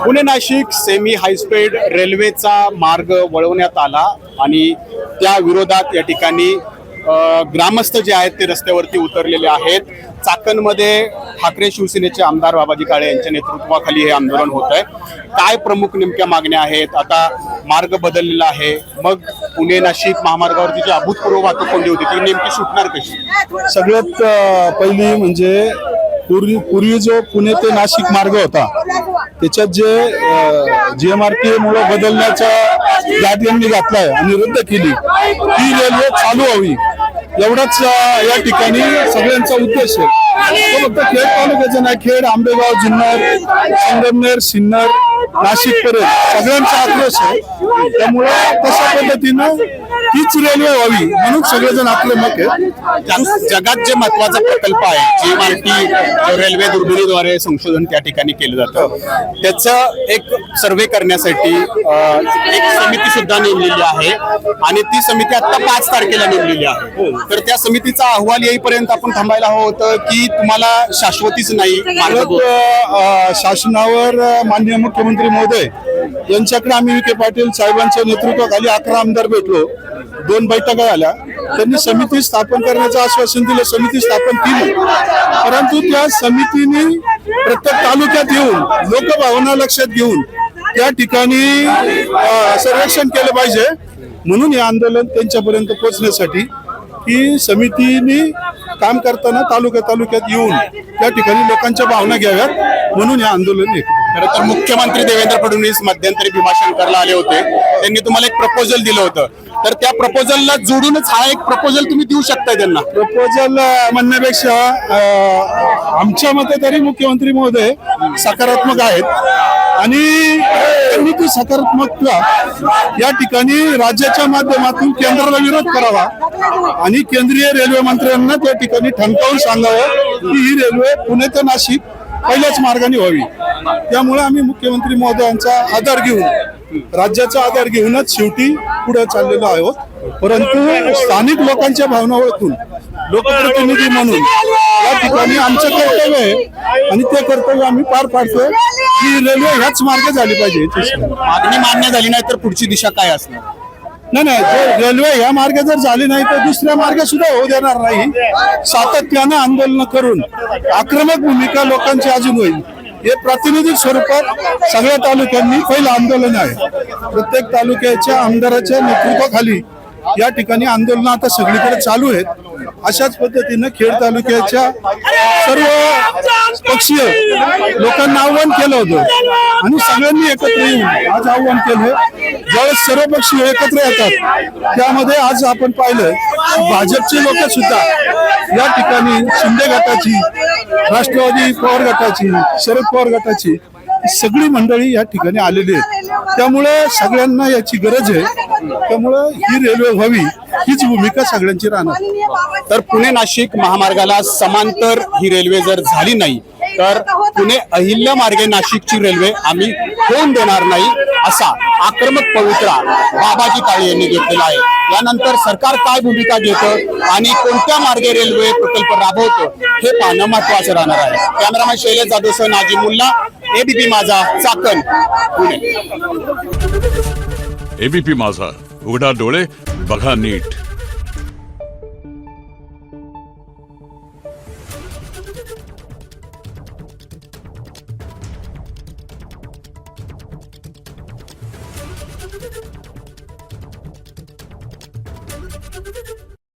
Pune Nashik semi high speed रेल्वेचा मार्ग वळवण्यात आला आणि त्या विरोधात या ठिकाणी ग्रामस्थ जे आहेत ते रस्त्यावरती उतरलेले आहेत। चाकणमध्ये ठाकरे शिवसेनेचे आमदार बाबाजी काळे यांच्या नेतृत्वाखाली हे आंदोलन होत आहे। काय प्रमुख नेमक्या मागण्या आहेत? आता मार्ग बदललेला आहे, मग पुणे नाशिक महामार्गावरती जी अभूतपूर्व वाहतूक कोंडी होती ती नेमकी सुटणार कशी? सगळ्यात पहिली म्हणजे पूर्वी जो पुणे ते नाशिक मार्ग होता त्याच्यात जे GMRT मुळे बदलण्याचा यादी यांनी घातलाय आणि रद्द केली, ही रेल्वे चालू व्हावी एवढाच या ठिकाणी सगळ्यांचा उद्देश आहे। तो फक्त खेड तालुक्याचा नाही, खेड, आंबेगाव, जुन्नर, संगमनेर, सिन्नर, नाशिक पर्यंत सगळ्यांचा आक्रोश आहे। त्यामुळे तशा पद्धतीनं हीच रेल्वे व्हावी म्हणून सगळेजण आपले मत आहे। जगात जे महत्वाचा प्रकल्प आहे GMRT रेल्वे दुर्बिणीद्वारे संशोधन त्या ठिकाणी केलं जातं, त्याचं एक सर्वे करण्यासाठी एक समिती सुद्धा नेमलेली आहे आणि ती समिती आता 5 तारखेला नेमलेली आहे। तर त्या समितीचा अहवाल येईपर्यंत आपण थांबायला हवं होतं की तुम्हाला शाश्वतीच नाही? शासनावर माननीय मुख्यमंत्री महोदय यांच्याकडे आम्ही विखे पाटील साहेबांच्या नेतृत्वाखाली 11 आमदार भेटलो, 2 बैठका झाल्या, त्यांनी समिती स्थापन करण्याचं आश्वासन दिलं, समिती स्थापन केली। परंतु त्या समितीने प्रत्येक तालुक्यात येऊन लोकभावना लक्षात घेऊन त्या ठिकाणी सर्वेक्षण केलं पाहिजे म्हणून हे आंदोलन त्यांच्यापर्यंत पोहोचण्यासाठी की समितीने काम करताना तालुक्यात येऊन त्या ठिकाणी लोकांच्या भावना घ्याव्यात म्हणून हे आंदोलन आहे। खरं तर मुख्यमंत्री देवेंद्र फडणवीस मध्यंतरी भीमाशंकरला आले होते, त्यांनी तुम्हाला एक प्रपोजल दिलं होतं, तर त्या प्रपोजलला जोडूनच हा एक प्रपोजल तुम्ही देऊ शकता त्यांना? प्रपोजल म्हणण्यापेक्षा आमच्या मते तरी मुख्यमंत्री महोदय सकारात्मक आहेत आणि त्यांनी ती सकारात्मकता या ठिकाणी राज्याच्या माध्यमातून केंद्राला विरोध करावा आणि केंद्रीय रेल्वे मंत्र्यांना त्या ठिकाणी ठणकावून सांगावं की ही रेल्वे पुणे ते नाशिक पहिल्याच मार्गाने व्हावी। त्यामुळे आम्ही मुख्यमंत्री महोदयांचा आधार घेऊन, राज्याचा आधार घेऊनच शेवटी पुढे चाललेलो आहोत। परंतु स्थानिक लोकांच्या भावना ओळखून लोकप्रतिनिधी म्हणून या ठिकाणी आमचं कर्तव्य आहे आणि ते कर्तव्य आम्ही पार पाडतोय की रेल्वे ह्याच मार्गे झाली पाहिजे। मागणी मान्य झाली नाही तर पुढची दिशा काय असणार? नाही, रेल्वे ह्या मार्गे जर झाली नाही तर दुसऱ्या मार्गे सुद्धा होऊ देणार नाही। सातत्यानं आंदोलन करून आक्रमक भूमिका लोकांची अजून होईल। हे प्रातिनिधिक स्वरूपात सगळ्या तालुक्यांनी पहिलं आंदोलन आहे। प्रत्येक तालुक्याच्या आमदाराच्या नेतृत्वाखाली या ठिकाणी आंदोलन आता सगळीकडे चालू आहेत। अशाच पद्धतीनं खेड तालुक्याच्या सर्व पक्षीय लोकांना आव्हान केलं होतं आणि सगळ्यांनी एकत्र येऊन आज आव्हान केलं। ज्यावेळेस सर्व पक्षीय एकत्र येतात त्यामध्ये आज आपण पाहिलं भाजपचे लोक सुद्धा या ठिकाणी शिंदे गटाची, राष्ट्रवादी पवार गटाची, शरद पवार गटाची सगळी मंडळी या ठिकाणी आलेली आहेत। त्यामुळे सगळ्यांना याची गरज आहे, त्यामुळे ही रेल्वे व्हावी हीच भूमिका सगळ्यांची राहणार। तर पुणे नाशिक महामार्गाला समांतर ही रेल्वे जर झाली नाही तर पुणे अहिल्या मार्गे नाशिकची रेल्वे आम्ही होऊन देणार नाही असा आक्रमक पवित्रा बाबाजी काळे यांनी घेतलेला आहे। यानंतर सरकार काय भूमिका घेतं आणि कोणत्या मार्गे रेल्वे प्रकल्प राबवतं हे पाहणं महत्वाचं राहणार आहे। कॅमेरामॅन शैलेश जाधवसह नाजिम मुल्ला, ABP माझा, चाकण, पुणे। ABP माझा, उघडा डोळे बघा नीट।